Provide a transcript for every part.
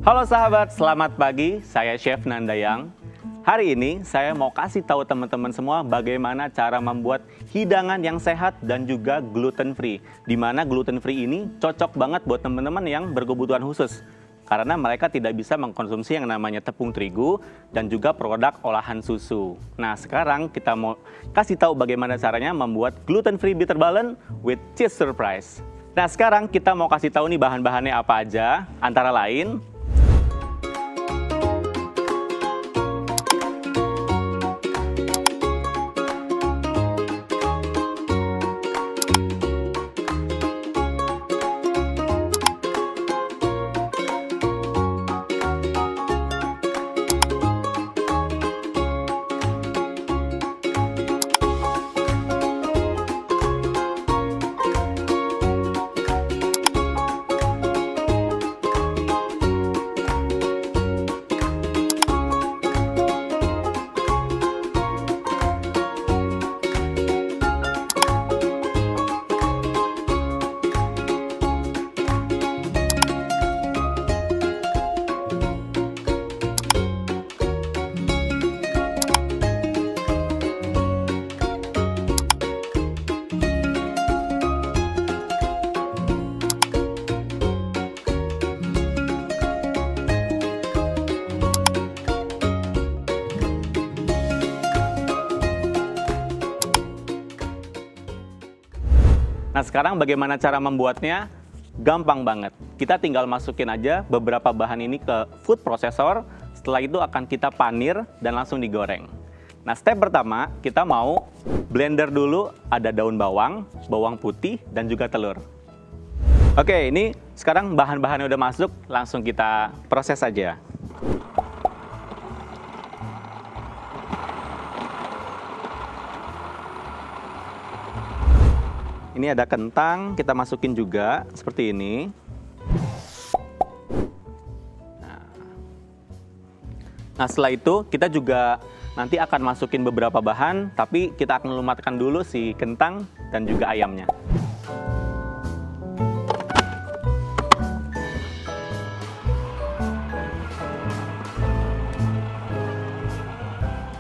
Halo sahabat, selamat pagi. Saya Chef Nandayang. Hari ini saya mau kasih tahu teman-teman semua bagaimana cara membuat hidangan yang sehat dan juga gluten free. Di mana gluten free ini cocok banget buat teman-teman yang berkebutuhan khusus. Karena mereka tidak bisa mengkonsumsi yang namanya tepung terigu dan juga produk olahan susu. Nah, sekarang kita mau kasih tahu bagaimana caranya membuat gluten free bitter ballen with cheese surprise. Nah, sekarang kita mau kasih tahu nih bahan-bahannya apa aja, antara lain Nah, sekarang bagaimana cara membuatnya? Gampang banget. Kita tinggal masukin aja beberapa bahan ini ke food processor. Setelah itu akan kita panir dan langsung digoreng. Nah, step pertama kita mau blender dulu, ada daun bawang, bawang putih, dan juga telur. Oke, ini sekarang bahan-bahannya udah masuk, langsung kita proses aja. Ini ada kentang, kita masukin juga seperti ini. Nah, setelah itu kita juga nanti akan masukin beberapa bahan, tapi kita akan lumatkan dulu si kentang dan juga ayamnya.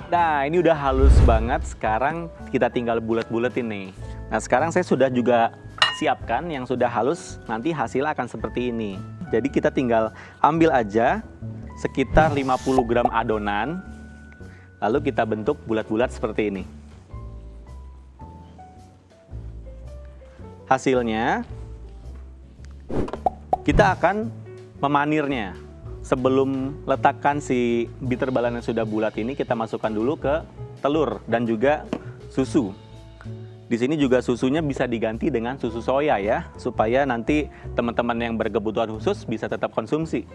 Nah, ini udah halus banget, sekarang kita tinggal bulat-bulatin nih. Nah, sekarang saya sudah juga siapkan yang sudah halus, nanti hasilnya akan seperti ini. Jadi kita tinggal ambil aja sekitar 50 gram adonan, lalu kita bentuk bulat-bulat seperti ini. Hasilnya, kita akan memanirnya. Sebelum letakkan si bitter ballen yang sudah bulat ini, kita masukkan dulu ke telur dan juga susu. Di sini juga susunya bisa diganti dengan susu soya ya, supaya nanti teman-teman yang berkebutuhan khusus bisa tetap konsumsi.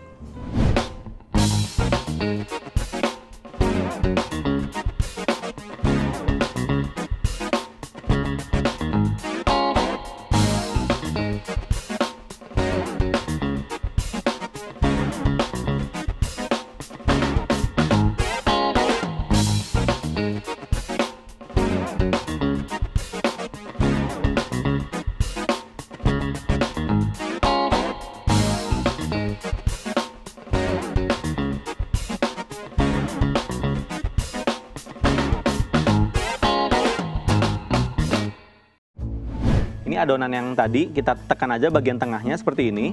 Ini adonan yang tadi kita tekan aja bagian tengahnya seperti ini.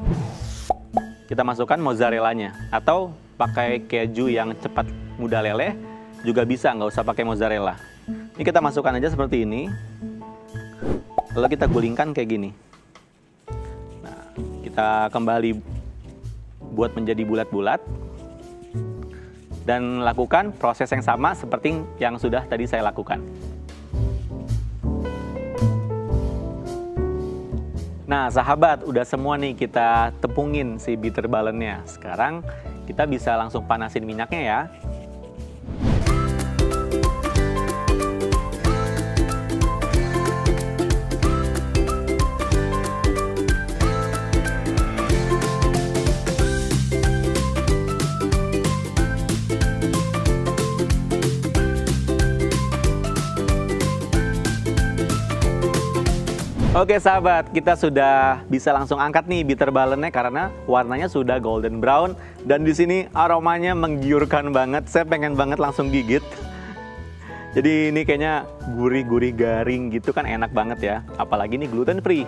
Kita masukkan mozzarellanya, atau pakai keju yang cepat mudah leleh juga bisa, nggak usah pakai mozzarella. Ini kita masukkan aja seperti ini, lalu kita gulingkan kayak gini. Nah, kita kembali buat menjadi bulat-bulat dan lakukan proses yang sama seperti yang sudah tadi saya lakukan. Nah, sahabat, udah semua nih kita tepungin si bitter ballennya. Sekarang kita bisa langsung panasin minyaknya ya. Oke sahabat, kita sudah bisa langsung angkat nih bitter ballennya karena warnanya sudah golden brown dan di sini aromanya menggiurkan banget. Saya pengen banget langsung gigit. Jadi ini kayaknya gurih-gurih garing gitu kan enak banget ya. Apalagi ini gluten free.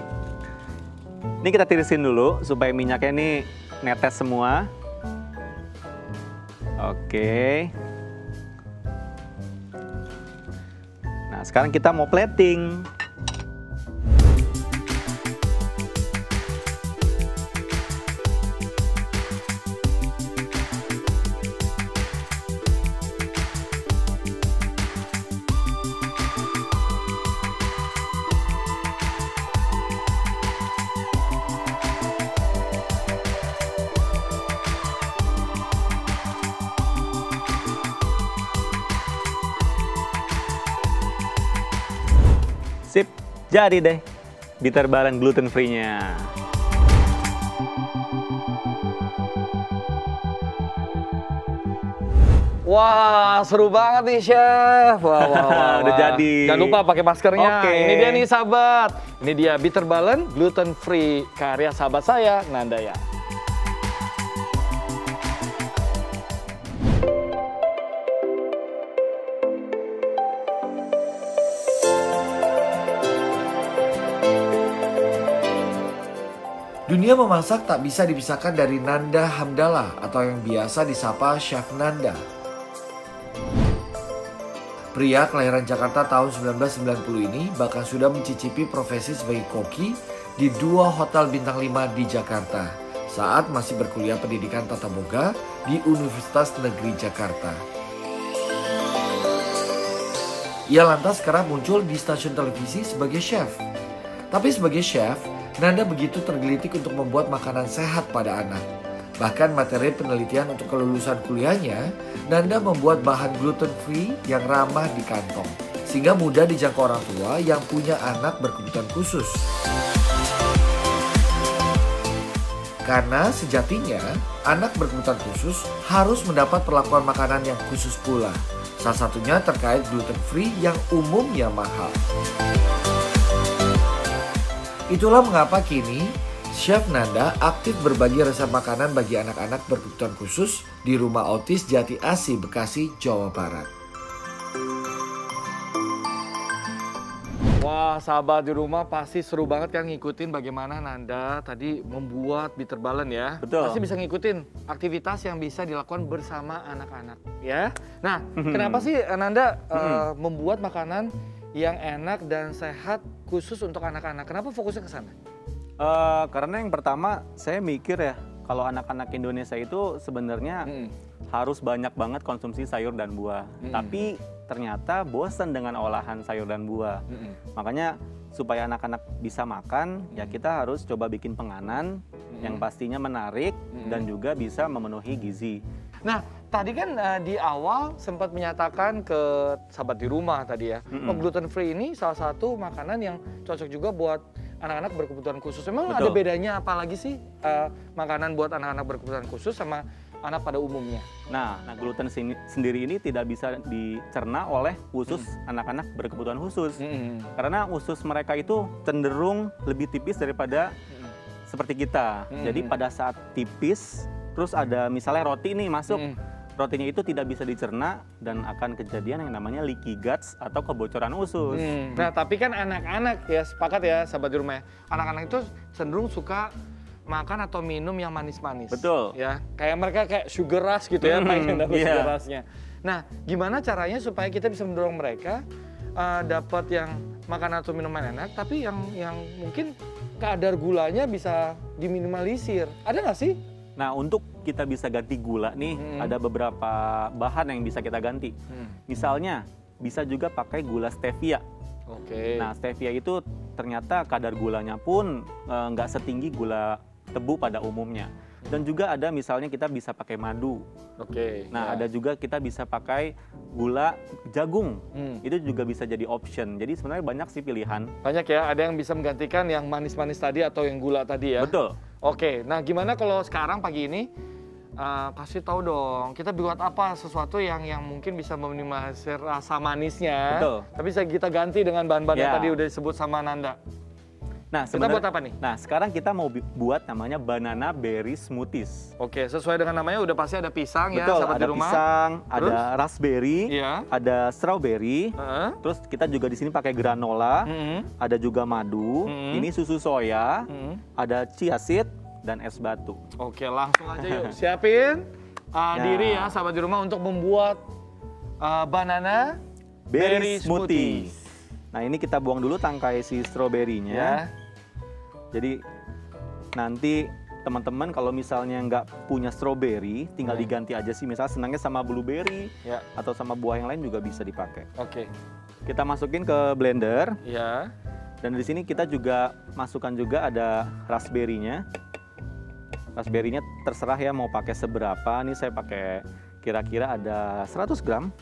Ini kita tirisin dulu supaya minyaknya ini netes semua. Oke. Nah, sekarang kita mau plating. Sip, jadi deh bitter ballen gluten free-nya. Wah, seru banget nih, Chef. Wah. Udah jadi. Jangan lupa pakai maskernya. Oke. Ini dia nih, sahabat. Ini dia bitter ballen gluten free karya sahabat saya, Nandaya. Dunia memasak tak bisa dipisahkan dari Nanda Hamdallah atau yang biasa disapa Chef Nanda. Pria kelahiran Jakarta tahun 1990 ini bahkan sudah mencicipi profesi sebagai koki di 2 hotel bintang 5 di Jakarta saat masih berkuliah pendidikan tata boga di Universitas Negeri Jakarta. Ia lantas kerap muncul di stasiun televisi sebagai chef. Tapi sebagai chef, Nanda begitu tergelitik untuk membuat makanan sehat pada anak. Bahkan materi penelitian untuk kelulusan kuliahnya, Nanda membuat bahan gluten free yang ramah di kantong, sehingga mudah dijangkau orang tua yang punya anak berkebutuhan khusus. Karena sejatinya, anak berkebutuhan khusus harus mendapat perlakuan makanan yang khusus pula. Salah satunya terkait gluten free yang umumnya mahal. Itulah mengapa kini Chef Nanda aktif berbagi resep makanan bagi anak-anak berkebutuhan khusus di Rumah Autis Jati Asih, Bekasi, Jawa Barat. Wah, sahabat di rumah pasti seru banget kan ngikutin bagaimana Nanda tadi membuat bitter ballen ya. Betul. Pasti bisa ngikutin aktivitas yang bisa dilakukan bersama anak-anak ya. Nah, kenapa sih Nanda membuat makanan yang enak dan sehat khusus untuk anak-anak? Kenapa fokusnya ke sana? Karena yang pertama saya mikir ya, kalau anak-anak Indonesia itu sebenarnya harus banyak banget konsumsi sayur dan buah. Tapi ternyata bosan dengan olahan sayur dan buah. Makanya supaya anak-anak bisa makan, ya kita harus coba bikin penganan yang pastinya menarik dan juga bisa memenuhi gizi. Nah, tadi kan di awal sempat menyatakan ke sahabat di rumah tadi ya, gluten free ini salah satu makanan yang cocok juga buat anak-anak berkebutuhan khusus. Memang Betul. ada bedanya apa lagi sih makanan buat anak-anak berkebutuhan khusus sama anak pada umumnya? Nah, gluten sendiri ini tidak bisa dicerna oleh usus anak-anak berkebutuhan khusus. Karena usus mereka itu cenderung lebih tipis daripada seperti kita. Jadi pada saat tipis, terus ada misalnya roti nih masuk, rotinya itu tidak bisa dicerna dan akan kejadian yang namanya leaky guts atau kebocoran usus. Nah, tapi kan anak-anak ya, sepakat ya sahabat di rumah ya, anak-anak itu cenderung suka makan atau minum yang manis-manis. Betul. Ya, kayak mereka kayak sugar rush gitu ya, pengen dapat iya. sugar rush-nya. Nah, gimana caranya supaya kita bisa mendorong mereka dapat yang makan atau minuman enak, tapi yang mungkin kadar gulanya bisa diminimalisir. Ada nggak sih? Nah, untuk kita bisa ganti gula nih, ada beberapa bahan yang bisa kita ganti. Misalnya, bisa juga pakai gula stevia. Oke. Nah, stevia itu ternyata kadar gulanya pun nggak setinggi gula tebu pada umumnya. Dan juga ada misalnya kita bisa pakai madu. Oke. Nah, ya. ada juga kita bisa pakai gula jagung. Itu juga bisa jadi option. Jadi sebenarnya banyak sih pilihan. Banyak ya, ada yang bisa menggantikan yang manis-manis tadi atau yang gula tadi ya. Betul. Oke, nah gimana kalau sekarang pagi ini kasih tahu dong, kita buat apa sesuatu yang mungkin bisa meminimalisir rasa manisnya. Betul. Tapi bisa kita ganti dengan bahan-bahan yang Ya. tadi udah disebut sama Nanda. Nah, Kita buat apa nih? Nah, sekarang kita mau buat namanya banana berry smoothies. Oke, sesuai dengan namanya udah pasti ada pisang ya, Betul, sahabat ada di rumah. pisang, Terus? ada raspberry, Iya. ada strawberry. Heeh. Terus kita juga di sini pakai granola, ada juga madu, ini susu soya, ada chia seed dan es batu. Oke, langsung aja yuk. Siapin diri ya, sahabat di rumah untuk membuat banana Berry smoothie. Nah, ini kita buang dulu tangkai si stroberinya. Ya. Jadi nanti teman-teman kalau misalnya nggak punya strawberry, tinggal diganti aja sih. Misalnya senangnya sama blueberry Ya. atau sama buah yang lain juga bisa dipakai. Oke. Kita masukin ke blender. Ya. Dan di sini kita juga masukkan juga ada raspberry-nya. Raspberry-nya terserah ya mau pakai seberapa. Ini saya pakai kira-kira ada 100 gram.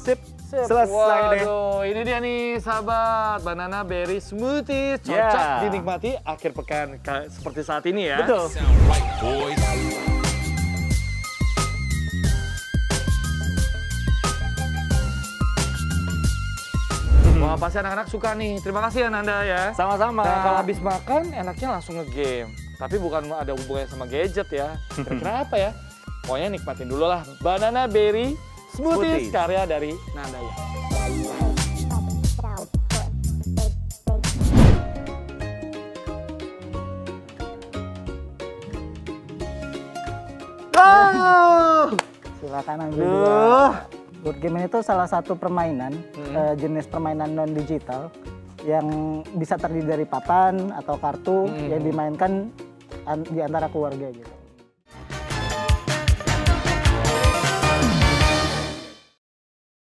Sip, selesai deh. Waduh, ini dia nih sahabat, banana berry smoothie cocok Yeah. dinikmati akhir pekan seperti saat ini ya. Betul. Wah, pasti anak-anak suka nih. Terima kasih ya Nanda ya. Sama-sama. Nah, kalau habis makan enaknya langsung nge-game. Tapi bukan ada hubungannya sama gadget ya. Kira-kira apa ya? Pokoknya nikmatin dulu lah. Banana berry smoothies Smoothies. karya dari Nanda ya. Silakan ambil dua. Board game ini tuh salah satu permainan, jenis permainan non digital yang bisa terdiri dari papan atau kartu yang dimainkan di antara keluarga gitu.